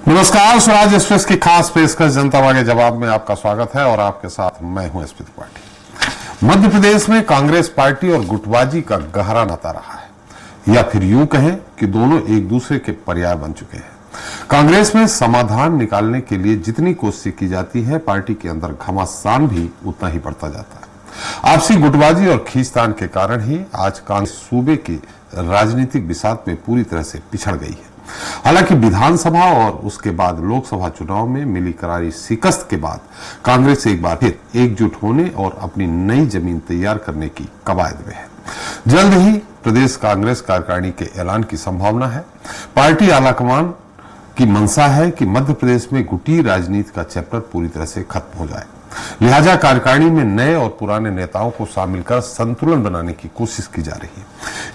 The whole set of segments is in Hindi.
नमस्कार, स्वराज एक्सप्रेस की खास पेशकश जनता वाले जवाब में आपका स्वागत है और आपके साथ मैं हूं एसपी त्रिपाठी। मध्य प्रदेश में कांग्रेस पार्टी और गुटबाजी का गहरा नाता रहा है, या फिर यूं कहें कि दोनों एक दूसरे के पर्याय बन चुके हैं। कांग्रेस में समाधान निकालने के लिए जितनी कोशिश की जाती है, पार्टी के अंदर घमासान भी उतना ही बढ़ता जाता है। आपसी गुटबाजी और खींचतान के कारण ही आज कांग्रेस सूबे की राजनीतिक बिसात में पूरी तरह से पिछड़ गई है। हालांकि विधानसभा और उसके बाद लोकसभा चुनाव में मिली करारी शिकस्त के बाद कांग्रेस एक बार फिर एकजुट होने और अपनी नई जमीन तैयार करने की कवायद में है। जल्द ही प्रदेश कांग्रेस कार्यकारिणी के ऐलान की संभावना है। पार्टी आलाकमान की मंशा है कि मध्य प्रदेश में गुटी राजनीति का चैप्टर पूरी तरह से खत्म हो जाए। लिहाजा कार्यकारिणी में नए और पुराने नेताओं को शामिल कर संतुलन बनाने की कोशिश की जा रही है।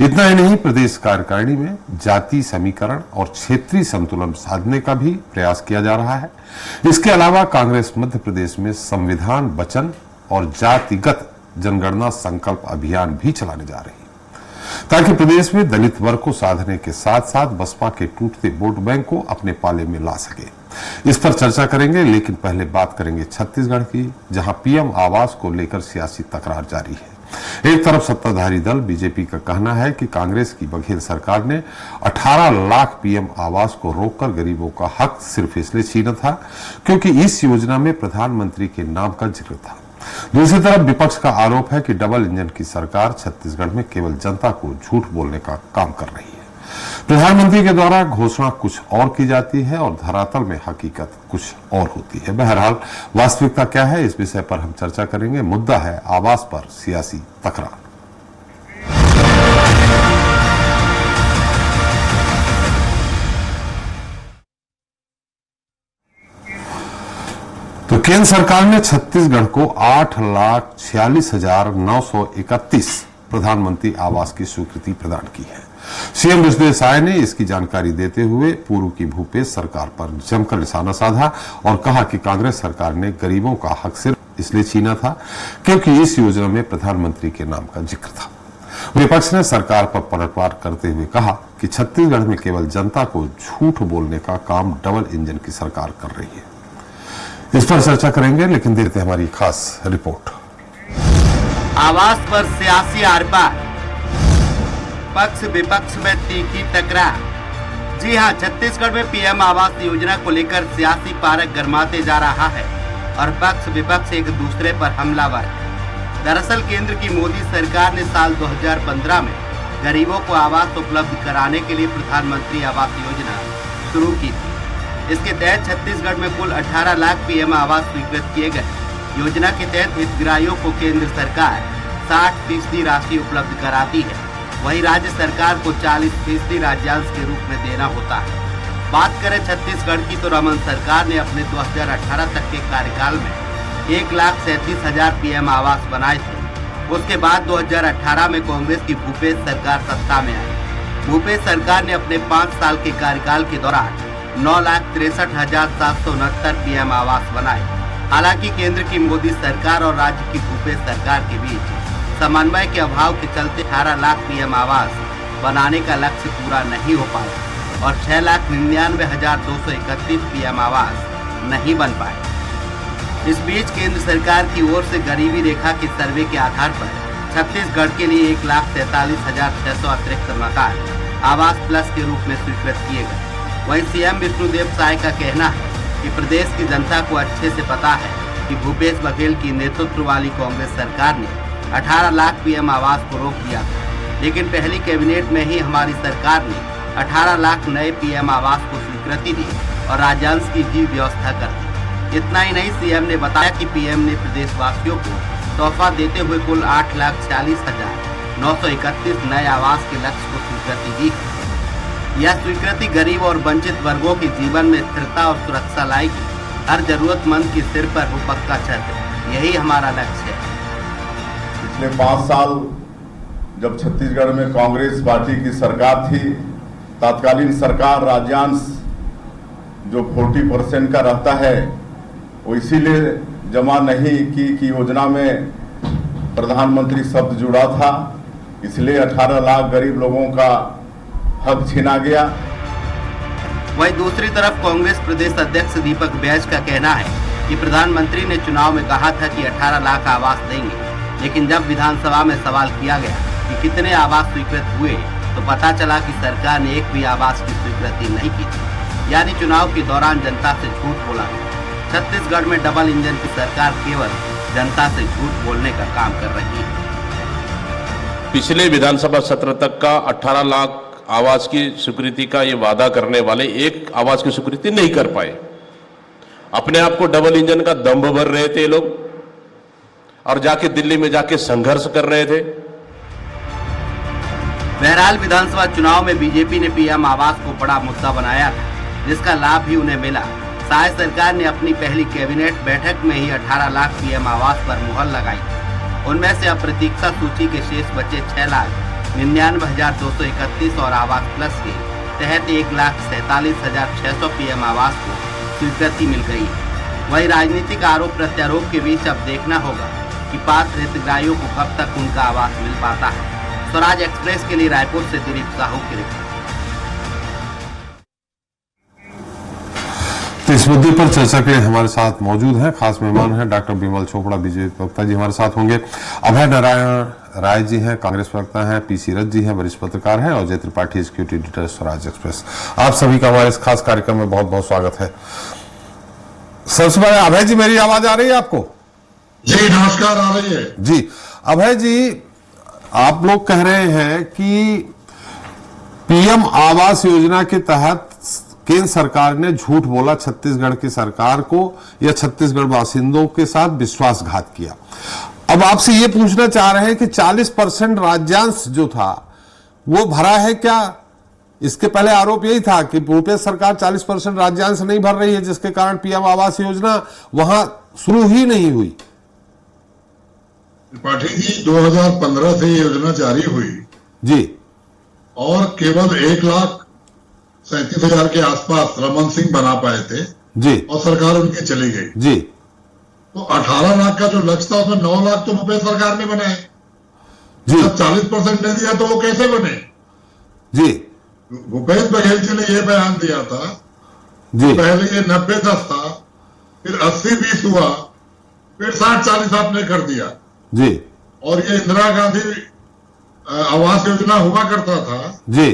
इतना ही नहीं, प्रदेश कार्यकारिणी में जाति समीकरण और क्षेत्रीय संतुलन साधने का भी प्रयास किया जा रहा है। इसके अलावा कांग्रेस मध्य प्रदेश में संविधान वचन और जातिगत जनगणना संकल्प अभियान भी चलाने जा रही है, ताकि प्रदेश में दलित वर्ग को साधने के साथ साथ बसपा के टूटते वोट बैंक को अपने पाले में ला सके। इस पर चर्चा करेंगे, लेकिन पहले बात करेंगे छत्तीसगढ़ की, जहां पीएम आवास को लेकर सियासी तकरार जारी है। एक तरफ सत्ताधारी दल बीजेपी का कहना है कि कांग्रेस की बघेल सरकार ने 18 लाख पीएम आवास को रोककर गरीबों का हक सिर्फ इसलिए छीना था क्योंकि इस योजना में प्रधानमंत्री के नाम का जिक्र था। दूसरी तरफ विपक्ष का आरोप है कि डबल इंजन की सरकार छत्तीसगढ़ में केवल जनता को झूठ बोलने का काम कर रही है। प्रधानमंत्री के द्वारा घोषणा कुछ और की जाती है और धरातल में हकीकत कुछ और होती है। बहरहाल वास्तविकता क्या है, इस विषय पर हम चर्चा करेंगे। मुद्दा है आवास पर सियासी तकरार। तो केंद्र सरकार ने छत्तीसगढ़ को 8,46,931 प्रधानमंत्री आवास की स्वीकृति प्रदान की है। सीएम विष्णुदेव साय ने इसकी जानकारी देते हुए पूर्व की भूपेश सरकार पर जमकर निशाना साधा और कहा कि कांग्रेस सरकार ने गरीबों का हक सिर्फ इसलिए छीना था क्योंकि इस योजना में प्रधानमंत्री के नाम का जिक्र था। विपक्ष ने सरकार पर पलटवार करते हुए कहा कि छत्तीसगढ़ में केवल जनता को झूठ बोलने का काम डबल इंजन की सरकार कर रही है। इस पर चर्चा करेंगे, लेकिन देखते हैं हमारी खास रिपोर्ट। आवास पर सियासी आर-पार, पक्ष विपक्ष में तीखी टकरार। जी हां, छत्तीसगढ़ में पीएम आवास योजना को लेकर सियासी पारक गरमाते जा रहा है और पक्ष विपक्ष एक दूसरे पर हमलावर है। दरअसल केंद्र की मोदी सरकार ने साल 2015 में गरीबों को आवास उपलब्ध कराने के लिए प्रधानमंत्री आवास योजना शुरू की थी। इसके तहत छत्तीसगढ़ में कुल 18 लाख पीएम आवास स्वीकृत किए गए। योजना के तहत हितग्राहियों को केंद्र सरकार 60% राशि उपलब्ध कराती है, वहीं राज्य सरकार को 40% राज्यांश के रूप में देना होता है। बात करें छत्तीसगढ़ की, तो रमन सरकार ने अपने 2018 तक के कार्यकाल में 1,37,000 पीएम आवास बनाए थे। उसके बाद 2018 में कांग्रेस की भूपेश सरकार सत्ता में आई। भूपेश सरकार ने अपने 5 साल के कार्यकाल के दौरान 9,63,769 पीएम आवास बनाए। हालांकि केंद्र की मोदी सरकार और राज्य की भूपेश सरकार के बीच समन्वय के अभाव के चलते 18 लाख पीएम आवास बनाने का लक्ष्य पूरा नहीं हो पाया और 6,99,231 पीएम आवास नहीं बन पाए। इस बीच केंद्र सरकार की ओर से गरीबी रेखा के सर्वे के आधार पर छत्तीसगढ़ के लिए 1,43,600 अतिरिक्त मकान आवास प्लस के रूप में स्वीकृत किए गए। वहीं सीएम विष्णुदेव साय का कहना है कि प्रदेश की जनता को अच्छे से पता है कि भूपेश बघेल की नेतृत्व वाली कांग्रेस सरकार ने 18 लाख पीएम आवास को रोक दिया था, लेकिन पहली कैबिनेट में ही हमारी सरकार ने 18 लाख नए पीएम आवास को स्वीकृति दी और राज्यांश की भी व्यवस्था कर दी। इतना ही नहीं, सीएम ने बताया कि पीएम ने प्रदेशवासियों को तोहफा देते हुए कुल 8,46,931 नए आवास के लक्ष्य को स्वीकृति दी। यह स्वीकृति गरीब और वंचित वर्गों के जीवन में स्थिरता और सुरक्षा लाएगी। हर जरूरतमंद के सिर पर हो पक्का छत, यही हमारा लक्ष्य है। पिछले 5 साल जब छत्तीसगढ़ में कांग्रेस पार्टी की सरकार थी, तत्कालीन सरकार राज्यांश जो 40% का रहता है वो इसीलिए जमा नहीं की कि योजना में प्रधानमंत्री शब्द जुड़ा था, इसलिए 18 लाख गरीब लोगों का हक छीना गया। वहीं दूसरी तरफ कांग्रेस प्रदेश अध्यक्ष दीपक बैज का कहना है कि प्रधानमंत्री ने चुनाव में कहा था कि 18 लाख आवास देंगे, लेकिन जब विधानसभा में सवाल किया गया कि कितने आवास स्वीकृत हुए तो पता चला कि सरकार ने एक भी आवास की स्वीकृति नहीं की थी। यानी चुनाव के दौरान जनता से झूठ बोला। छत्तीसगढ़ में डबल इंजन की सरकार केवल जनता से झूठ बोलने का काम कर रही है। पिछले विधानसभा सत्र तक का 18 लाख आवास की स्वीकृति का ये वादा करने वाले एक आवास की स्वीकृति नहीं कर पाए। अपने आप को डबल इंजन का दम्भ भर रहे थे लोग और जाके दिल्ली में जाके संघर्ष कर रहे थे। बहरहाल विधानसभा चुनाव में बीजेपी ने पीएम आवास को बड़ा मुद्दा बनाया था, जिसका लाभ भी उन्हें मिला। शायद सरकार ने अपनी पहली कैबिनेट बैठक में ही 18 लाख पीएम आवास पर मुहर लगाई। उनमें से अब प्रतीक्षा सूची के शेष बचे 6,99,231 और आवास प्लस के तहत 1,47,600 पीएम आवास को स्वीकृति मिल गई है। वही राजनीतिक आरोप प्रत्यारोप के बीच अब देखना होगा कि पात्र हितग्राहियों को कब तक उनका आवास मिल पाता है। स्वराज एक्सप्रेस के लिए रायपुर से दिलीप साहू की रिपोर्ट। तो इस मुद्दे पर चर्चा के लिए हमारे साथ मौजूद हैं खास मेहमान हैं डॉक्टर बिमल चोपड़ा, बीजेपी प्रवक्ता जी हमारे साथ होंगे, अभय नारायण राय जी हैं कांग्रेस प्रवक्ता हैं, पी सीरत जी हैं वरिष्ठ पत्रकार हैं और जय Tripathi executive editor Swaraj express. आप सभी का हमारे इस खास कार्यक्रम में बहुत बहुत स्वागत है। सबसे पहले अभय जी, मेरी आवाज आ रही है आपको? जी नमस्कार, आ रही है जी। अभय जी, आप लोग कह रहे हैं कि पीएम आवास योजना के तहत केंद्र सरकार ने झूठ बोला छत्तीसगढ़ की सरकार को या छत्तीसगढ़ बासिंदों के साथ विश्वासघात किया। अब आपसे ये पूछना चाह रहे हैं कि 40% राज्यांश जो था वो भरा है क्या? इसके पहले आरोप यही था कि यूपीए सरकार 40% राज्यांश नहीं भर रही है, जिसके कारण पीएम आवास योजना वहां शुरू ही नहीं हुई। त्रिपाठी जी, 2015 से ये योजना जारी हुई जी, और केवल 1,37,000 के आसपास रमन सिंह बना पाए थे जी, और सरकार उनकी चली गई जी। तो 18 लाख का जो लक्ष्य था उसमें 9 लाख तो भूपेश सरकार ने बनाए जी। जब 40% नहीं दिया तो वो कैसे बने? जी, भूपेश बघेल जी ने ये बयान दिया था जी, पहले ये 90-10 था, फिर 80-20 हुआ, फिर 60-40 आपने कर दिया जी, और ये इंदिरा गांधी आवास योजना हुआ करता था जी।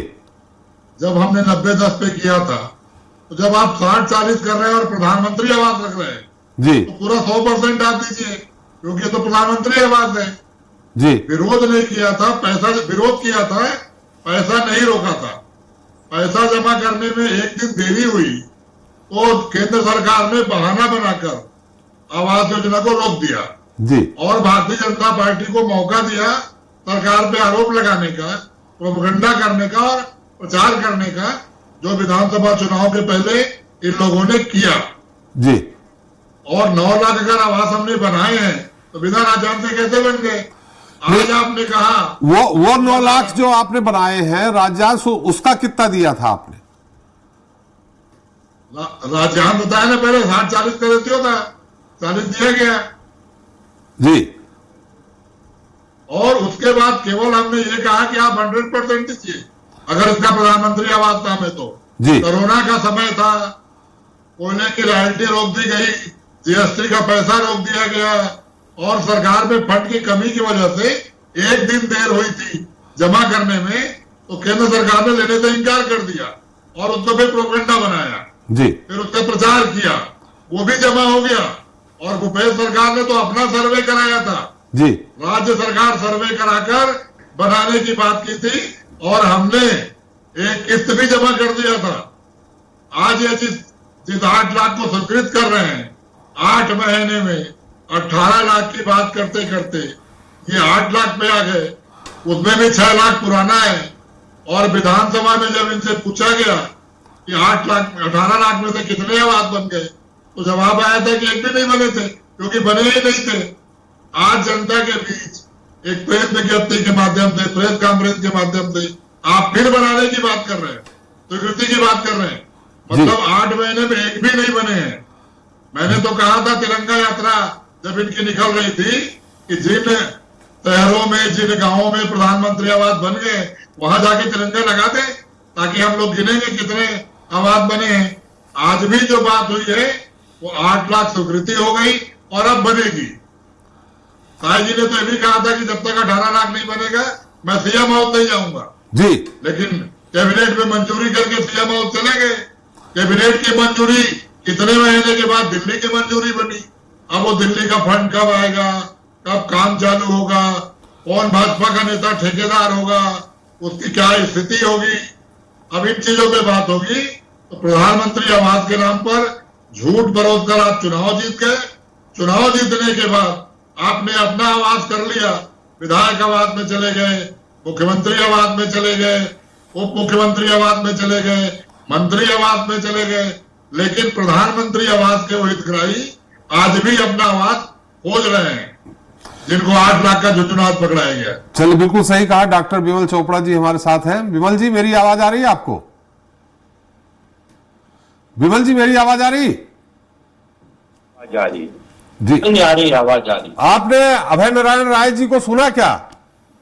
जब हमने 90-10 पे किया था, तो जब आप 60-40 कर रहे हैं और प्रधानमंत्री आवास रख रहे हैं जी, तो पूरा 100% आप दीजिए, क्योंकि ये तो प्रधानमंत्री आवास है। जी, विरोध नहीं किया था, पैसा विरोध किया था, पैसा नहीं रोका था। पैसा जमा करने में एक दिन देरी हुई तो केंद्र सरकार ने बहाना बनाकर आवास योजना को रोक दिया जी, और भारतीय जनता पार्टी को मौका दिया सरकार पे आरोप लगाने का, प्रोपगंडा करने का और प्रचार करने का, जो विधानसभा चुनाव के पहले इन लोगों ने किया जी। और 9 लाख अगर आवास हमने बनाए हैं तो बिना राजधान से कैसे बन गए? आज आपने कहा वो 9 लाख जो आपने बनाए हैं राज्यांश, उसका कितना दिया था आपने? राजधान बताया ना, पहले 60-40 कर देती होता, 40 दिया गया जी, और उसके बाद केवल हमने ये कहा कि आप 100% दीजिए अगर इसका प्रधानमंत्री आवास था में तो। जी। कोरोना का समय था, कोयले की रॉयल्टी रोक दी गई, जीएसटी का पैसा रोक दिया गया और सरकार में फंड की कमी की वजह से एक दिन देर हुई थी जमा करने में, तो केंद्र सरकार ने लेने से इनकार कर दिया और उसको फिर प्रोपगेंडा बनाया जी, फिर उसका प्रचार किया, वो भी जमा हो गया। और भूपेश सरकार ने तो अपना सर्वे कराया था जी, राज्य सरकार सर्वे कराकर बनाने की बात की थी और हमने एक किस्त भी जमा कर दिया था। आज ये जिस 8 लाख को स्वीकृत कर रहे हैं, 8 महीने में 18 लाख की बात करते करते ये 8 लाख पे आ गए, उसमें भी 6 लाख पुराना है। और विधानसभा में जब इनसे पूछा गया कि 18 लाख में से कितने आवास बन गए, तो जवाब आया था कि एक भी नहीं बने थे, क्योंकि बने ही नहीं थे। आज जनता के बीच एक प्रेस विज्ञप्ति के माध्यम से, प्रेस कॉन्फ्रेंस के माध्यम से आप फिर बनाने की बात कर रहे हैं, स्वीकृति की बात कर रहे हैं, मतलब 8 महीने में एक भी नहीं बने हैं। मैंने तो कहा था तिरंगा यात्रा जब इनकी निकल रही थी कि जिन शहरों में, जिन गांवों में प्रधानमंत्री आवास बन गए, वहां जाके तिरंगा लगा दे ताकि हम लोग गिनेंगे कितने आवास बने हैं। आज भी जो बात हुई है वो 8 लाख स्वीकृति हो गई और अब बनेगी। साई जी ने तो ये भी कहा था कि जब तक 18 लाख नहीं बनेगा मैं सीएम हाउस नहीं जाऊंगा जी। लेकिन कैबिनेट में मंजूरी करके सीएम हाउस चले गए। कैबिनेट की मंजूरी कितने महीने के बाद दिल्ली की मंजूरी बनी। अब वो दिल्ली का फंड कब आएगा, कब काम चालू होगा, कौन भाजपा का नेता ठेकेदार होगा, उसकी क्या स्थिति होगी, अब इन चीजों पे बात होगी। तो प्रधानमंत्री आवास के नाम पर झूठ बरोस कर आप चुनाव जीत गए। चुनाव जीतने के बाद आपने अपना आवास कर लिया, विधायक आवास में चले गए, मुख्यमंत्री आवास में चले गए, उप मुख्यमंत्री आवास में चले गए, मंत्री आवास में चले गए, लेकिन प्रधानमंत्री आवास के वो हितग्राही आज भी अपना आवास खोज रहे हैं, जिनको 8 लाख का जुटुनाथ पकड़ाया गया। चलिए, बिल्कुल सही कहा। डॉक्टर विमल चोपड़ा जी हमारे साथ हैं। विमल जी, मेरी आवाज आ रही है आपको? विमल जी, मेरी आवाज आ रही? जा रही जी, नहीं आ रही, आवाज आ रही। आपने अभय नारायण राय जी को सुना क्या?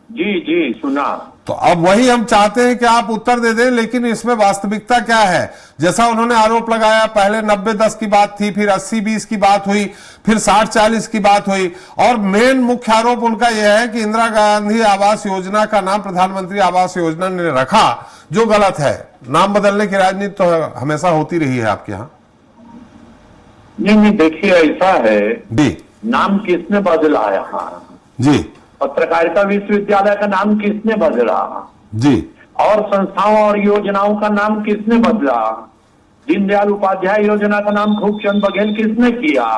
जी जी सुना। तो अब वही हम चाहते हैं कि आप उत्तर दे दें, लेकिन इसमें वास्तविकता क्या है? जैसा उन्होंने आरोप लगाया, पहले 90-10 की बात थी, फिर 80-20 की बात हुई, फिर 60-40 की बात हुई, और मेन मुख्य आरोप उनका यह है कि इंदिरा गांधी आवास योजना का नाम प्रधानमंत्री आवास योजना ने रखा, जो गलत है। नाम बदलने की राजनीति तो हमेशा होती रही है आपके यहाँ। नहीं, देखिए ऐसा है जी नाम किसने बदला यहाँ? जी पत्रकारिता विश्वविद्यालय का नाम किसने बदला? जी। और संस्थाओं और योजनाओं का नाम किसने बदला? दीनदयाल उपाध्याय योजना का नाम खूबचंद बघेल किसने किया?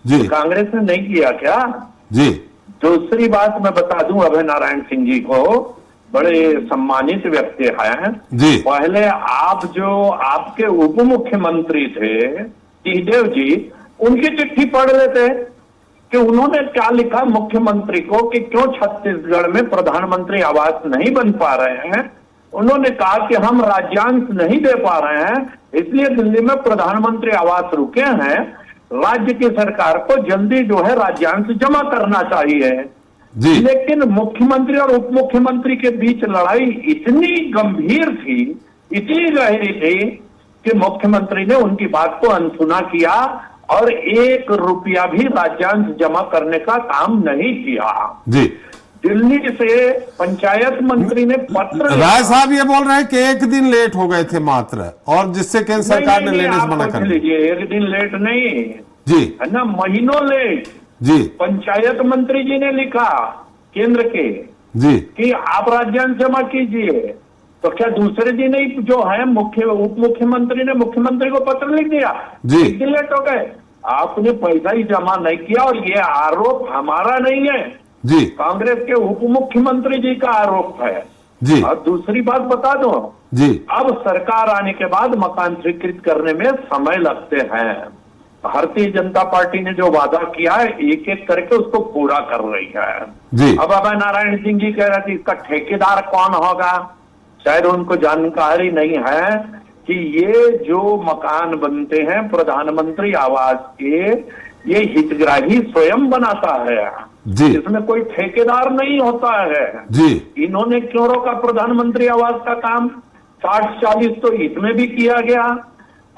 जी कांग्रेस ने नहीं किया क्या? जी। दूसरी बात मैं बता दूं अभय नारायण सिंह जी को, बड़े सम्मानित व्यक्ति हैं जी। पहले आप जो आपके उप मुख्यमंत्री थे सिंहदेव जी, उनकी चिट्ठी पढ़ लेते कि उन्होंने क्या लिखा मुख्यमंत्री को कि क्यों छत्तीसगढ़ में प्रधानमंत्री आवास नहीं बन पा रहे हैं। उन्होंने कहा कि हम राज्यांश नहीं दे पा रहे हैं, इसलिए दिल्ली में प्रधानमंत्री आवास रुके हैं। राज्य की सरकार को जल्दी जो है राज्यांश जमा करना चाहिए। जी। लेकिन मुख्यमंत्री और उप मुख्यमंत्री के बीच लड़ाई इतनी गंभीर थी, इतनी गहरी थी कि मुख्यमंत्री ने उनकी बात को अनसुना किया और 1 रुपया भी राज्यांश जमा करने का काम नहीं किया। जी। दिल्ली से पंचायत मंत्री ने पत्र, राय साहब ये बोल रहे हैं कि 1 दिन लेट हो गए थे मात्र, और जिससे केंद्र सरकार ने लेने से मना कर दिया। लीजिए 1 दिन लेट नहीं जी है ना, महीनों लेट। जी पंचायत मंत्री जी ने लिखा केंद्र के जी कि आप राज्यांश जमा कीजिए, तो क्या दूसरे दिन ही जो है उप मुख्यमंत्री ने मुख्यमंत्री को पत्र लिख दिया? जी। 1 दिन लेट हो गए। आपने पैसा ही जमा नहीं किया, और ये आरोप हमारा नहीं है, जी कांग्रेस के उप मुख्यमंत्री जी का आरोप है। जी। और दूसरी बात बता दो जी। अब सरकार आने के बाद मकान स्वीकृत करने में समय लगते हैं। भारतीय जनता पार्टी ने जो वादा किया है एक एक करके उसको पूरा कर रही है। जी। अब अभय नारायण सिंह जी कह रहे थे इसका ठेकेदार कौन होगा, शायद उनको जानकारी नहीं है कि ये जो मकान बनते हैं प्रधानमंत्री आवास के, ये हितग्राही स्वयं बनाता है जी। इसमें कोई ठेकेदार नहीं होता है जी। इन्होंने क्यों रोका प्रधानमंत्री आवास का काम? 60-40 तो इसमें भी किया गया,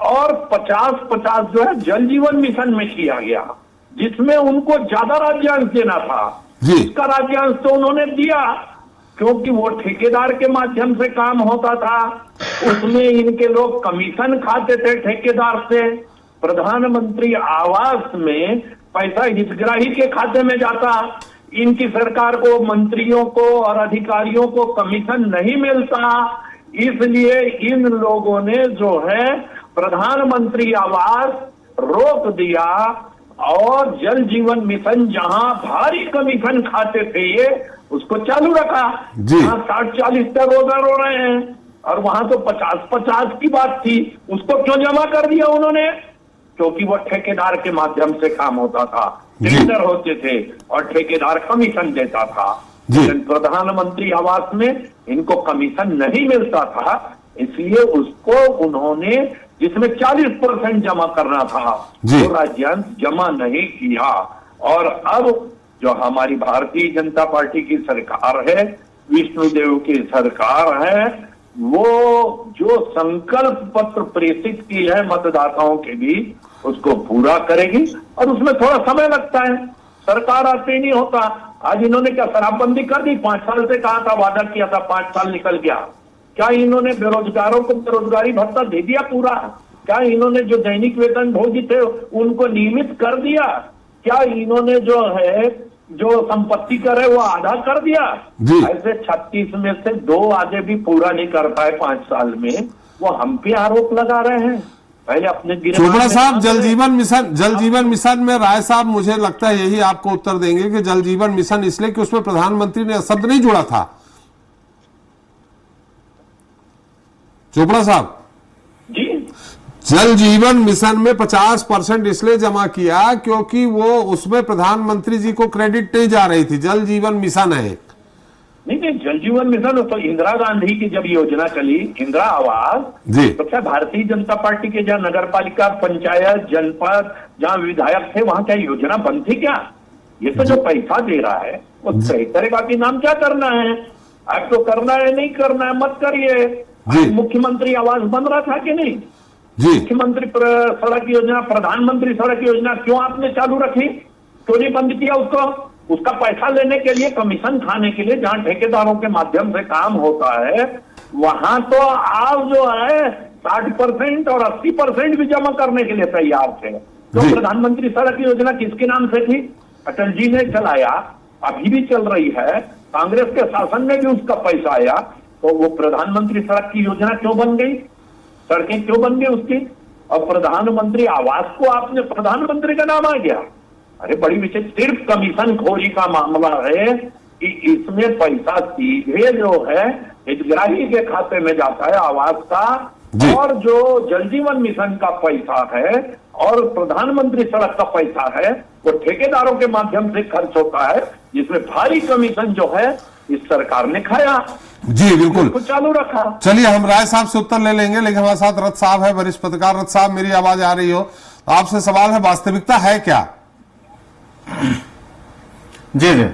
और 50-50 जो है जल जीवन मिशन में किया गया, जिसमें उनको ज्यादा राज्यांश देना था। जी। उसका राज्यांश तो उन्होंने दिया, क्योंकि वो ठेकेदार के माध्यम से काम होता था, उसमें इनके लोग कमीशन खाते थे ठेकेदार से। प्रधानमंत्री आवास में पैसा हितग्राही के खाते में जाता, इनकी सरकार को, मंत्रियों को और अधिकारियों को कमीशन नहीं मिलता, इसलिए इन लोगों ने जो है प्रधानमंत्री आवास रोक दिया, और जल जीवन मिशन जहां भारी कमीशन खाते थे ये उसको चालू रखा। वहां 60-40 तक रोजा रो रहे हैं, और वहां तो 50-50 की बात थी, उसको क्यों जमा कर दिया उन्होंने? क्योंकि वो ठेकेदार के माध्यम से काम होता था, टेंडर होते थे और ठेकेदार कमीशन देता था। लेकिन प्रधानमंत्री आवास में इनको कमीशन नहीं मिलता था, इसलिए उसको उन्होंने, जिसमें 40% जमा करना था, वो राज्यांश जमा नहीं किया। और अब जो हमारी भारतीय जनता पार्टी की सरकार है, विष्णुदेव की सरकार है, वो जो संकल्प पत्र प्रेषित की है मतदाताओं के बीच उसको पूरा करेगी, और उसमें थोड़ा समय लगता है, सरकार आते ही नहीं होता। आज इन्होंने क्या शराबबंदी कर दी? 5 साल से कहा था, वादा किया था, 5 साल निकल गया। क्या इन्होंने बेरोजगारों को बेरोजगारी भत्ता दे दिया पूरा? क्या इन्होंने जो दैनिक वेतन भोगी थे उनको नियमित कर दिया? क्या इन्होंने जो है जो संपत्ति कर है वो आधा कर दिया? ऐसे 36 में से 2 आधे भी पूरा नहीं कर पाए 5 साल में, वो हम पे आरोप लगा रहे हैं। पहले अपने चोपड़ा साहब, जल जीवन मिशन में राय साहब मुझे लगता है यही आपको उत्तर देंगे कि जल जीवन मिशन इसलिए कि उसमें प्रधानमंत्री ने शब्द नहीं जोड़ा था। चोपड़ा साहब जी, जल जीवन मिशन में 50% इसलिए जमा किया क्योंकि वो उसमें प्रधानमंत्री जी को क्रेडिट नहीं जा रही थी। जल जीवन मिशन है, नहीं, जल जीवन मिशन तो इंदिरा गांधी की जब योजना चली, इंदिरा आवास जी, तो क्या भारतीय जनता पार्टी के जहाँ नगर पालिका, पंचायत, जनपद जहाँ विधायक थे वहां क्या योजना बंद थी क्या? ये तो जो पैसा दे रहा है वो सही करेगा कि नाम क्या करना है? आपको करना है, नहीं करना है मत करिए। मुख्यमंत्री आवास बन रहा था कि नहीं? मुख्यमंत्री सड़क योजना, प्रधानमंत्री सड़क योजना क्यों आपने चालू रखी? क्यों नहीं बंद किया उसको? उसका पैसा लेने के लिए, कमीशन खाने के लिए, जहां ठेकेदारों के माध्यम से काम होता है वहां तो आप जो है 60% और 80% भी जमा करने के लिए तैयार थे। तो प्रधानमंत्री सड़क योजना किसके नाम से थी? अटल जी ने चलाया, अभी भी चल रही है, कांग्रेस के शासन में भी उसका पैसा आया, तो वो प्रधानमंत्री सड़क की योजना क्यों बन गई? सड़कें क्यों बन गई उसकी? और प्रधानमंत्री आवास को आपने प्रधानमंत्री का नाम आ गया। अरे बड़ी विशेष, सिर्फ कमीशन खोरी का मामला है कि इसमें पैसा सीधे जो है हितग्राही के खाते में जाता है आवास का, और जो जल जीवन मिशन का पैसा है और प्रधानमंत्री सड़क का पैसा है वो ठेकेदारों के माध्यम से खर्च होता है, जिसमें भारी कमीशन जो है इस सरकार ने खाया। जी बिल्कुल, चालू रखा। चलिए हम राय साहब से उत्तर ले लेंगे, लेकिन हमारे साथ रथ साहब है, वरिष्ठ पत्रकार। रथ साहब, मेरी आवाज आ रही हो? आपसे सवाल है, वास्तविकता है क्या? जी जी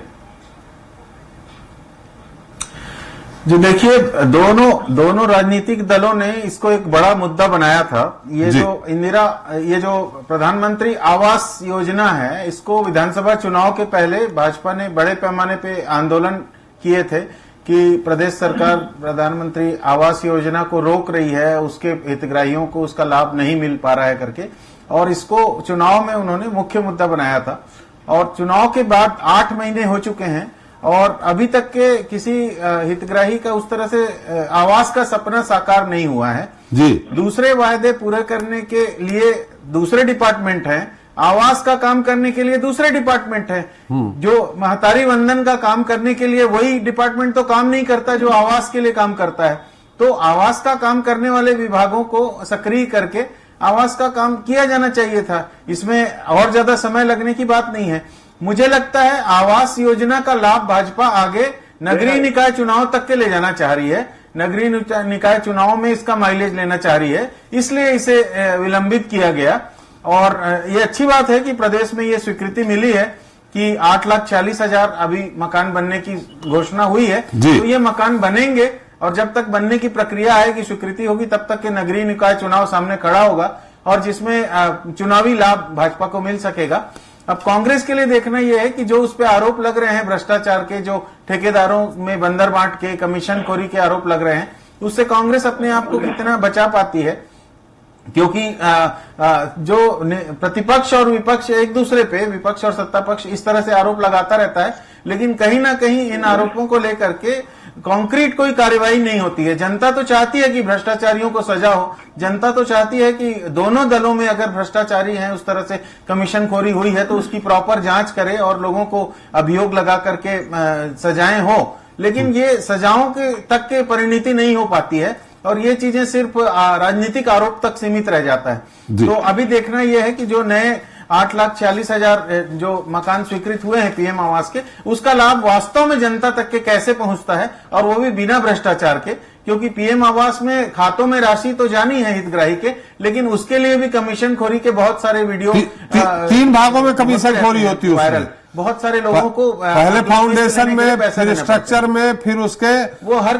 जी, देखिए दोनों राजनीतिक दलों ने इसको एक बड़ा मुद्दा बनाया था। ये जो प्रधानमंत्री आवास योजना है, इसको विधानसभा चुनाव के पहले भाजपा ने बड़े पैमाने पे आंदोलन किए थे कि प्रदेश सरकार प्रधानमंत्री आवास योजना को रोक रही है, उसके हितग्राहियों को उसका लाभ नहीं मिल पा रहा है करके, और इसको चुनाव में उन्होंने मुख्य मुद्दा बनाया था। और चुनाव के बाद 8 महीने हो चुके हैं और अभी तक के किसी हितग्राही का उस तरह से आवास का सपना साकार नहीं हुआ है। जी, दूसरे वायदे पूरे करने के लिए दूसरे डिपार्टमेंट हैं, आवास का काम करने के लिए दूसरे डिपार्टमेंट है। जो महतारी वंदन का काम करने के लिए वही डिपार्टमेंट तो काम नहीं करता जो आवास के लिए काम करता है। तो आवास का काम करने वाले विभागों को सक्रिय करके आवास का काम किया जाना चाहिए था। इसमें और ज्यादा समय लगने की बात नहीं है। मुझे लगता है आवास योजना का लाभ भाजपा आगे नगरीय निकाय चुनाव तक के ले जाना चाह रही है। नगरीय निकाय चुनाव में इसका माइलेज लेना चाह रही है, इसलिए इसे विलंबित किया गया। और ये अच्छी बात है कि प्रदेश में ये स्वीकृति मिली है कि 8,40,000 अभी मकान बनने की घोषणा हुई है। तो ये मकान बनेंगे और जब तक बनने की प्रक्रिया आएगी, स्वीकृति होगी, तब तक के नगरीय निकाय चुनाव सामने खड़ा होगा और जिसमें चुनावी लाभ भाजपा को मिल सकेगा। अब कांग्रेस के लिए देखना यह है कि जो उस पर आरोप लग रहे हैं भ्रष्टाचार के, जो ठेकेदारों में बंदर बांट के कमीशनखोरी के आरोप लग रहे हैं, उससे कांग्रेस अपने आप को कितना बचा पाती है। क्योंकि जो प्रतिपक्ष और विपक्ष एक दूसरे पे, विपक्ष और सत्ता पक्ष इस तरह से आरोप लगाता रहता है, लेकिन कहीं ना कहीं इन आरोपों को लेकर के कॉन्क्रीट कोई कार्यवाही नहीं होती है। जनता तो चाहती है कि भ्रष्टाचारियों को सजा हो, जनता तो चाहती है कि दोनों दलों में अगर भ्रष्टाचारी हैं, उस तरह से कमीशनखोरी हुई है तो उसकी प्रॉपर जांच करे और लोगों को अभियोग लगा करके सजाएं हो। लेकिन ये सजाओं के तक के परिणति नहीं हो पाती है और ये चीजें सिर्फ राजनीतिक आरोप तक सीमित रह जाता है। तो अभी देखना यह है कि जो नए 8,40,000 जो मकान स्वीकृत हुए हैं पीएम आवास के, उसका लाभ वास्तव में जनता तक के कैसे पहुंचता है, और वो भी बिना भ्रष्टाचार के। क्योंकि पीएम आवास में खातों में राशि तो जानी है हितग्राही के, लेकिन उसके लिए भी कमीशनखोरी के बहुत सारे वीडियो 3 भागों में कमीशनखोरी होती है वायरल। बहुत सारे लोगों को पहले फाउंडेशन में, फिर स्ट्रक्चर में, फिर उसके वो हर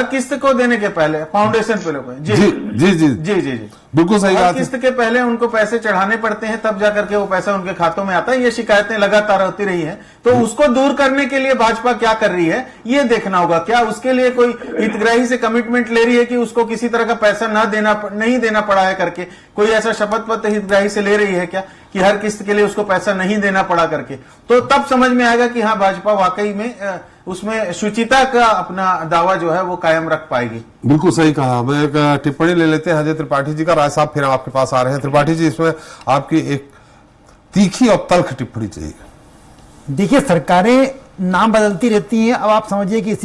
किस्त को देने के पहले फाउंडेशन पे लोग जी जी जी जी जी जी बिल्कुल सही बात है। किस्त के पहले उनको पैसे चढ़ाने पड़ते हैं, तब जाकर के वो पैसा उनके खातों में आता है। ये शिकायतें लगातार होती रही हैं, तो उसको दूर करने के लिए भाजपा क्या कर रही है ये देखना होगा। क्या उसके लिए कोई हितग्राही से कमिटमेंट ले रही है कि उसको किसी तरह का पैसा नहीं देना पड़ा है करके? कोई ऐसा शपथ पत्र हितग्राही से ले रही है क्या कि हर किस्त के लिए उसको पैसा नहीं देना पड़ा करके? तो तब समझ में आएगा कि हाँ, भाजपा वाकई में उसमें शुचिता का अपना दावा जो है वो कायम रख पाएगी। बिल्कुल सही कहा। मैं एक टिप्पणी ले लेते हैं अजय त्रिपाठी जी का। राय साहब फिर आपके पास आ रहे हैं। त्रिपाठी जी, इसमें आपकी एक तीखी और तल्ख टिप्पणी चाहिए। देखिए, सरकारें नाम बदलती रहती हैं। अब आप समझिए कि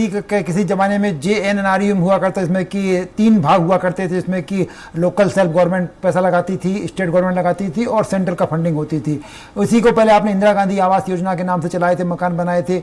किसी जमाने में JNNREM हुआ करता, इसमें कि 3 भाग हुआ करते थे, इसमें कि लोकल सेल्फ गवर्नमेंट पैसा लगाती थी, स्टेट गवर्नमेंट लगाती थी और सेंट्रल का फंडिंग होती थी। उसी को पहले आपने इंदिरा गांधी आवास योजना के नाम से चलाए थे, मकान बनाए थे।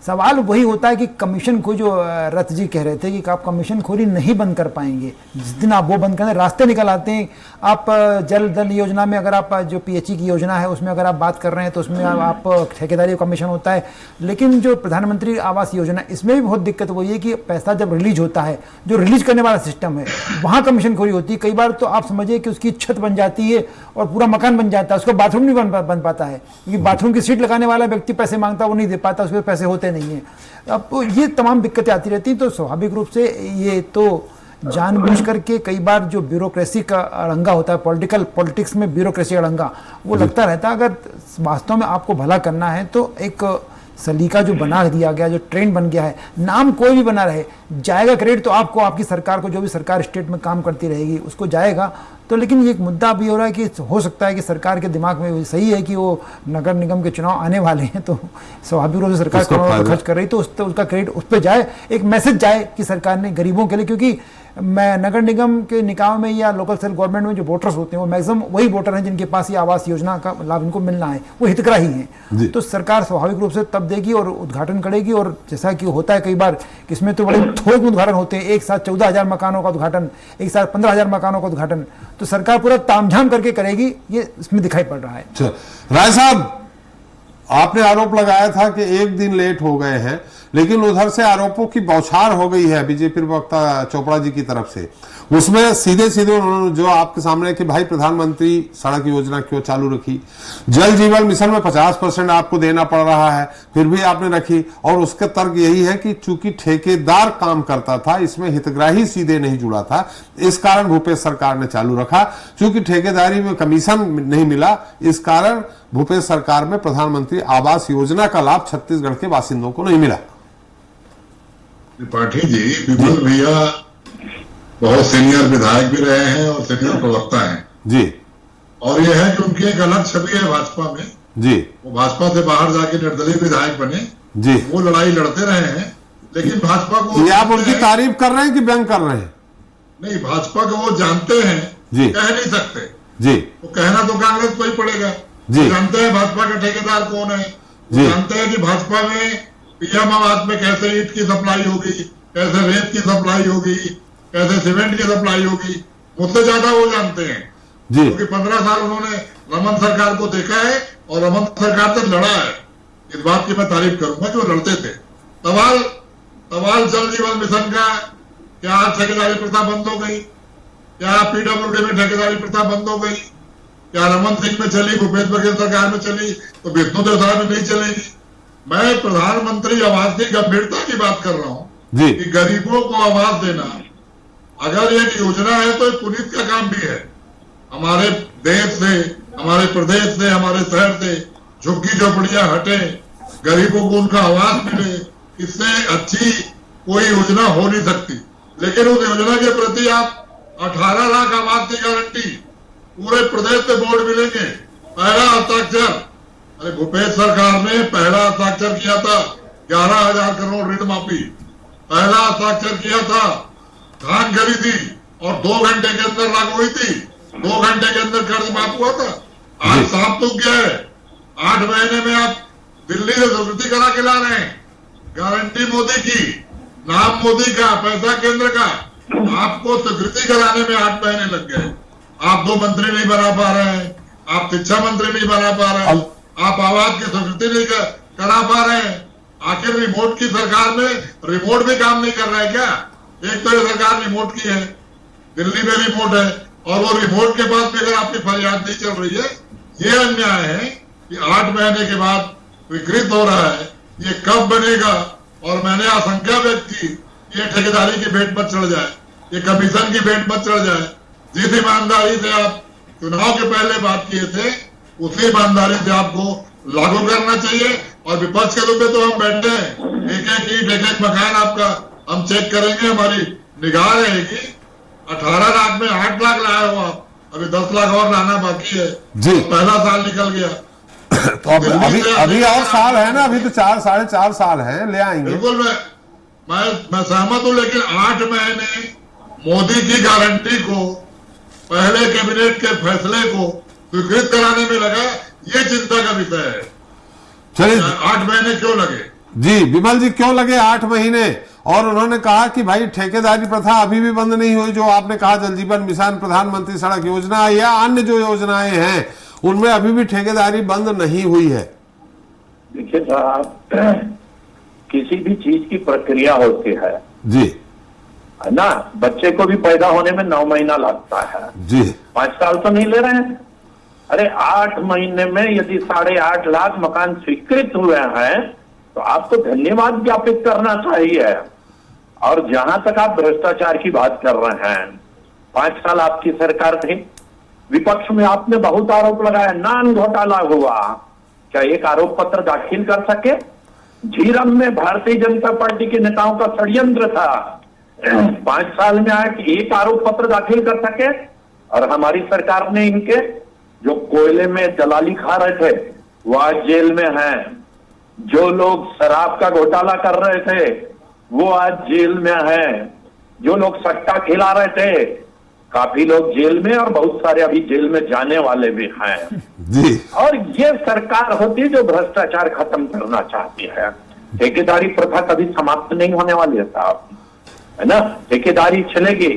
सवाल वही होता है कि कमीशन को, जो रथ जी कह रहे थे कि आप कमीशन खोरी नहीं बंद कर पाएंगे। जिस दिन आप वो बंद करें, रास्ते निकल आते हैं। आप जल योजना में, अगर आप जो PHE की योजना है उसमें अगर आप बात कर रहे हैं तो उसमें आप ठेकेदारी कमीशन होता है। लेकिन जो प्रधानमंत्री आवास योजना, इसमें भी बहुत दिक्कत वही है कि पैसा जब रिलीज होता है, जो रिलीज करने वाला सिस्टम है, वहाँ कमीशन खोरी होती है। कई बार तो आप समझिए कि उसकी छत बन जाती है और पूरा मकान बन जाता है, उसका बाथरूम नहीं बन पाता है, क्योंकि बाथरूम की सीट लगाने वाला व्यक्ति पैसे मांगता, वो नहीं दे पाता, उसके पैसे होते नहीं है। अब ये तमाम दिक्कतें आती रहती हैं। तो स्वाभाविक रूप से ये तो जानबूझ करके कई बार जो ब्यूरोक्रेसी का अड़ंगा होता है, पॉलिटिक्स में ब्यूरोक्रेसी अड़ंगा वो लगता रहता है। अगर वास्तव में आपको भला करना है तो एक सलीका जो बना दिया गया, जो ट्रेंड बन गया है, नाम कोई भी बना रहे, जाएगा क्रेडिट तो आपको, आपकी सरकार को, जो भी सरकार स्टेट में काम करती रहेगी उसको जाएगा। तो लेकिन ये एक मुद्दा अभी हो रहा है कि हो सकता है कि सरकार के दिमाग में सही है कि वो नगर निगम के चुनाव आने वाले हैं, तो स्वाभाविक रूप से सरकार करोड़ों खर्च कर रही, तो उसका क्रेडिट उस पर जाए, एक मैसेज जाए कि सरकार ने गरीबों के लिए, क्योंकि मैं नगर निगम के निकाय में या लोकल सेल्फ गवर्नमेंट में जो वोटर्स होते हैं वो मैक्सिमम वही वोटर हैं जिनके पास ये आवास योजना का लाभ इनको मिलना है, वो हितग्राही हैं। तो सरकार स्वाभाविक रूप से तब देगी और उद्घाटन करेगी। और जैसा कि होता है कई बार, इसमें तो बड़े थोक उद्घाटन होते हैं, एक साथ 14,000 मकानों का उद्घाटन, एक साथ 15,000 मकानों का उद्घाटन, तो सरकार पूरा तामझाम करके करेगी, ये इसमें दिखाई पड़ रहा है। राय साहब, आपने आरोप लगाया था कि एक दिन लेट हो गए हैं, लेकिन उधर से आरोपों की बौछार हो गई है बीजेपी प्रवक्ता चोपड़ा जी की तरफ से। उसमें सीधे सीधे उन्होंने जो आपके सामने कि भाई प्रधानमंत्री सड़क योजना क्यों चालू रखी, जल जीवन मिशन में 50% आपको देना पड़ रहा है, फिर भी आपने रखी। और उसका तर्क यही है कि चूंकि ठेकेदार काम करता था, इसमें हितग्राही सीधे नहीं जुड़ा था, इस कारण भूपेश सरकार ने चालू रखा। चूंकि ठेकेदारी में कमीशन नहीं मिला, इस कारण भूपेश सरकार में प्रधानमंत्री आवास योजना का लाभ छत्तीसगढ़ के बासिंदों को नहीं मिला। त्रिपाठी जी, विमल भैया बहुत सीनियर विधायक भी रहे हैं और सीनियर प्रवक्ता हैं जी, और ये है कि उनकी एक अलग छवि है भाजपा में जी। वो भाजपा से बाहर जाके निर्दलीय विधायक बने जी, वो लड़ाई लड़ते रहे हैं, लेकिन भाजपा को, ये आप उनकी तारीफ कर रहे हैं कि व्यंग कर रहे हैं? नहीं, भाजपा को वो जानते हैं जी, कह नहीं सकते जी, वो कहना तो कांग्रेस को ही पड़ेगा जी। जानते हैं भाजपा का ठेकेदार कौन है, जी। जानते हैं कि भाजपा में पीएम आवास में कैसे ईंट की सप्लाई होगी, कैसे रेत की सप्लाई होगी, कैसे सीमेंट की सप्लाई होगी, मुझसे ज्यादा वो जानते हैं जी। क्योंकि 15 साल उन्होंने रमन सरकार को देखा है और रमन सरकार से लड़ा है। इस बात की मैं तारीफ करूंगा जो लड़ते थे। सवाल जल जीवन मिशन का, क्या ठेकेदारी प्रथा बंद हो गई? क्या PWD में ठेकेदारी प्रथा बंद हो गई? क्या रमन सिंह में चली, भूपेश बघेल सरकार में चली, तो विष्णु देव साय में नहीं चलेगी? मैं प्रधानमंत्री आवास की गंभीरता की बात कर रहा हूं कि गरीबों को आवास देना अगर एक योजना है तो पुलिस का काम भी है। हमारे देश से, हमारे प्रदेश से, हमारे शहर से झुग्गी झोपड़ियां हटे, गरीबों को उनका आवास मिले, इससे अच्छी कोई योजना हो नहीं सकती। लेकिन उस योजना के प्रति आप 18 लाख आवास की गारंटी पूरे प्रदेश से बोर्ड मिलेंगे, पहला हस्ताक्षर। अरे भूपेश सरकार ने पहला हस्ताक्षर किया था 11,000 करोड़ ऋण माफी, पहला हस्ताक्षर किया था, धान खरीदी और 2 घंटे के अंदर लागू हुई थी, 2 घंटे के अंदर कर्ज माफ हुआ था। आज साफ तो क्या है, 8 महीने में आप दिल्ली से स्वीकृति करा के ला रहे हैं। गारंटी मोदी की, नाम मोदी का, पैसा केंद्र का, आपको स्वीकृति कराने में 8 महीने लग गए। आप 2 मंत्री नहीं बना पा रहे हैं, आप शिक्षा मंत्री नहीं बना पा रहे हैं, आप आवाज की स्वीकृति नहीं करा पा रहे हैं। आखिर रिमोट की सरकार में रिमोट भी काम नहीं कर रहा है क्या? एक तो ये सरकार रिमोट की है, दिल्ली में रिमोट है, और वो रिमोट के बाद भी अगर आपकी फरियाद नहीं चल रही है, ये अन्याय है कि 8 महीने के बाद स्वीकृत हो रहा है। ये कब बनेगा? और मैंने आशंका व्यक्त की ये ठेकेदारी की भेंट मत चढ़ जाए, ये कमीशन की भेंट मत चढ़ जाए। जिस ईमानदारी से आप चुनाव के पहले बात किए थे, उसी ईमानदारी से आपको लागू करना चाहिए। और विपक्ष के रूप में तो हम बैठे हैं, एक एक मकान आपका हम चेक करेंगे, हमारी निगाह रहेगी। 18 लाख में 8 लाख लाए हो आप, अभी 10 लाख और लाना बाकी है जी। तो पहला साल निकल गया। तो अभी और साल है ना, अभी तो 4-4.5 साल है, ले आएंगे। बिल्कुल मैं सहमत हूं, लेकिन 8 महीने मोदी की गारंटी को, पहले कैबिनेट के फैसले को स्वीकृत कराने में लगा, ये चिंता का विषय है। चलिए 8 महीने क्यों लगे? जी विमल जी, क्यों लगे 8 महीने? और उन्होंने कहा कि भाई ठेकेदारी प्रथा अभी भी बंद नहीं हुई। जो आपने कहा जल जीवन मिशन, प्रधानमंत्री सड़क योजना या अन्य जो योजनाएं हैं, उनमें अभी भी ठेकेदारी बंद नहीं हुई है। देखिए साहब, किसी भी चीज की प्रक्रिया होती है जी, है ना। बच्चे को भी पैदा होने में 9 महीना लगता है जी। 5 साल तो नहीं ले रहे हैं। अरे 8 महीने में यदि 8.5 लाख मकान स्वीकृत हुए हैं तो आपको धन्यवाद ज्ञापित करना चाहिए। और जहां तक आप भ्रष्टाचार की बात कर रहे हैं, 5 साल आपकी सरकार थी, विपक्ष में आपने बहुत आरोप लगाया, नान घोटाला हुआ, क्या एक आरोप पत्र दाखिल कर सके? झीरम में भारतीय जनता पार्टी के नेताओं का षड्यंत्र था, 5 साल में आया कि एक आरोप पत्र दाखिल कर सके? और हमारी सरकार ने इनके जो कोयले में दलाली खा रहे थे वो आज जेल में हैं, जो लोग शराब का घोटाला कर रहे थे वो आज जेल में हैं, जो लोग सट्टा खिला रहे थे काफी लोग जेल में, और बहुत सारे अभी जेल में जाने वाले भी हैं जी। और ये सरकार होती है जो भ्रष्टाचार खत्म करना चाहती है। ठेकेदारी प्रथा कभी समाप्त नहीं होने वाली है साहब, है ना। ठेकेदारी चलेगी।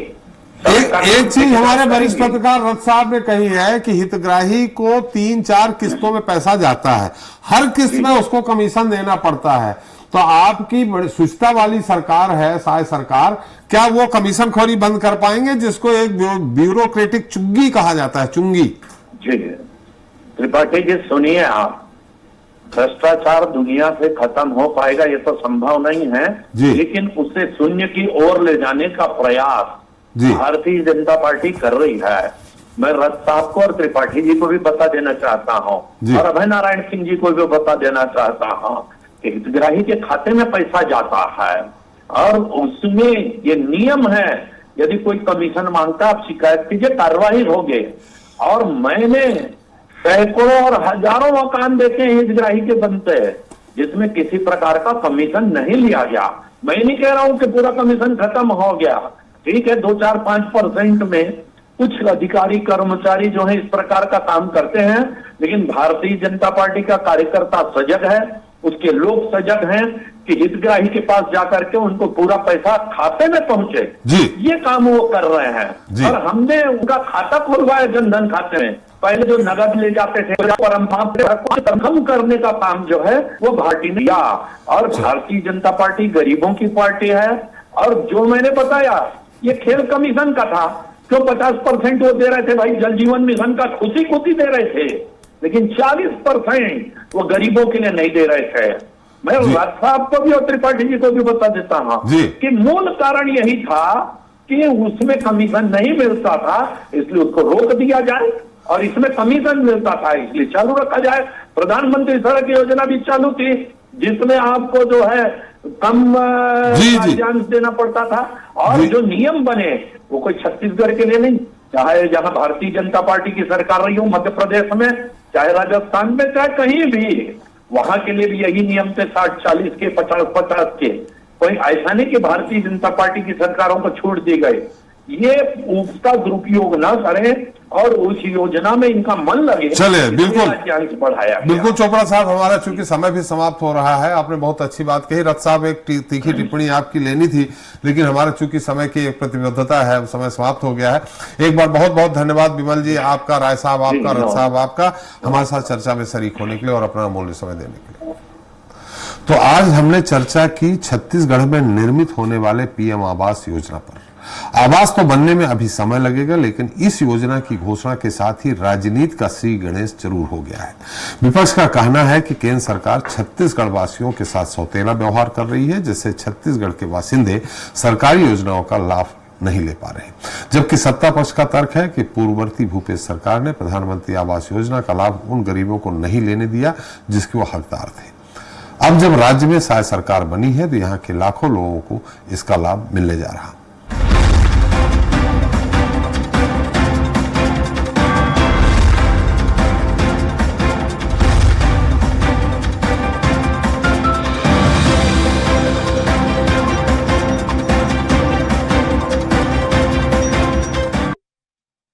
एक चीज हमारे वरिष्ठ पत्रकार रथ साहब ने कही है कि हितग्राही को 3-4 किस्तों में पैसा जाता है, हर किस्त में उसको कमीशन देना पड़ता है। तो आपकी बड़ी सुचता वाली सरकार है, शायद सरकार, क्या वो कमीशन खोरी बंद कर पाएंगे, जिसको एक ब्यूरोक्रेटिक चुंगी कहा जाता है? चुंगी जी त्रिपाठी जी, सुनिए आप, भ्रष्टाचार दुनिया से खत्म हो पाएगा ये तो संभव नहीं है, लेकिन उसे शून्य की ओर ले जाने का प्रयास भारतीय जनता पार्टी कर रही है। मैं रथ साहब को और त्रिपाठी जी को भी बता देना चाहता हूं, और अभय नारायण सिंह जी को भी बता देना चाहता हूं कि हितग्राही के खाते में पैसा जाता है और उसमें ये नियम है, यदि कोई कमीशन मांगता आप शिकायत कीजिए, कार्रवाई होगी। और मैंने सैकड़ों और हजारों मकान देखे हैं हितग्राही के बनते जिसमें किसी प्रकार का कमीशन नहीं लिया गया। मैं नहीं कह रहा हूं कि पूरा कमीशन खत्म हो गया, ठीक है, 2-4-5% में कुछ अधिकारी कर्मचारी जो है इस प्रकार का काम करते हैं, लेकिन भारतीय जनता पार्टी का कार्यकर्ता सजग है, उसके लोग सजग हैं कि हितग्राही के पास जाकर के उनको पूरा पैसा खाते में पहुंचे, ये काम वो कर रहे हैं। और हमने उनका खाता खुलवाया जनधन खाते में। पहले जो नगद ले जाते थे परंपरा कम करने का काम जो है वो भारतीय ने किया। और भारतीय जनता पार्टी गरीबों की पार्टी है। और जो मैंने बताया ये खेल कमीशन का था, क्यों 50% वो दे रहे थे भाई, जल जीवन मिशन का खुशी दे रहे थे, लेकिन 40% वो गरीबों के लिए नहीं दे रहे थे। मैं राज साहब को भी और त्रिपाठी जी को भी बता देता हूं कि मूल कारण यही था कि उसमें कमीशन नहीं मिलता था, इसलिए उसको रोक दिया जाए, और इसमें कमीशन मिलता था इसलिए चालू रखा जाए। प्रधानमंत्री सड़क योजना भी चालू थी, जिसमें आपको जो है कम चार्ज देना पड़ता था। और जो नियम बने वो कोई छत्तीसगढ़ के लिए नहीं, चाहे जहां भारतीय जनता पार्टी की सरकार रही हो, मध्य प्रदेश में, चाहे राजस्थान में, चाहे कहीं भी, वहां के लिए भी यही नियम थे 60-40 के, 50-50 के। कोई ऐसा नहीं कि भारतीय जनता पार्टी की सरकारों को छूट दी गई। ये उसका दुरुपयोग ना करें और उस योजना में इनका मन लगे। चलिए, बिल्कुल राज्यांश बढ़ाया गया। बिल्कुल चोपड़ा साहब, हमारा चूंकि समय भी समाप्त हो रहा है, आपने बहुत अच्छी बात कही। रथ साहब, एक तीखी टिप्पणी आपकी लेनी थी, लेकिन हमारे चूंकि समय की एक प्रतिबद्धता है, समय समाप्त हो गया है। एक बार बहुत बहुत धन्यवाद विमल जी आपका, राय साहब आपका, रथ साहब आपका, हमारे साथ चर्चा में शरीक होने के लिए और अपना अमूल्य समय देने के लिए। तो आज हमने चर्चा की छत्तीसगढ़ में निर्मित होने वाले पीएम आवास योजना पर। आवास तो बनने में अभी समय लगेगा, लेकिन इस योजना की घोषणा के साथ ही राजनीति का श्री गणेश जरूर हो गया है। विपक्ष का कहना है कि केंद्र सरकार छत्तीसगढ़ वासियों के साथ सौतेला व्यवहार कर रही है, जिससे छत्तीसगढ़ के बासिंदे सरकारी योजनाओं का लाभ नहीं ले पा रहे। जबकि सत्ता पक्ष का तर्क है कि पूर्ववर्ती भूपेश सरकार ने प्रधानमंत्री आवास योजना का लाभ उन गरीबों को नहीं लेने दिया जिसके वो हकदार थे। अब जब राज्य में शायद सरकार बनी है, तो यहाँ के लाखों लोगों को इसका लाभ मिलने जा रहा।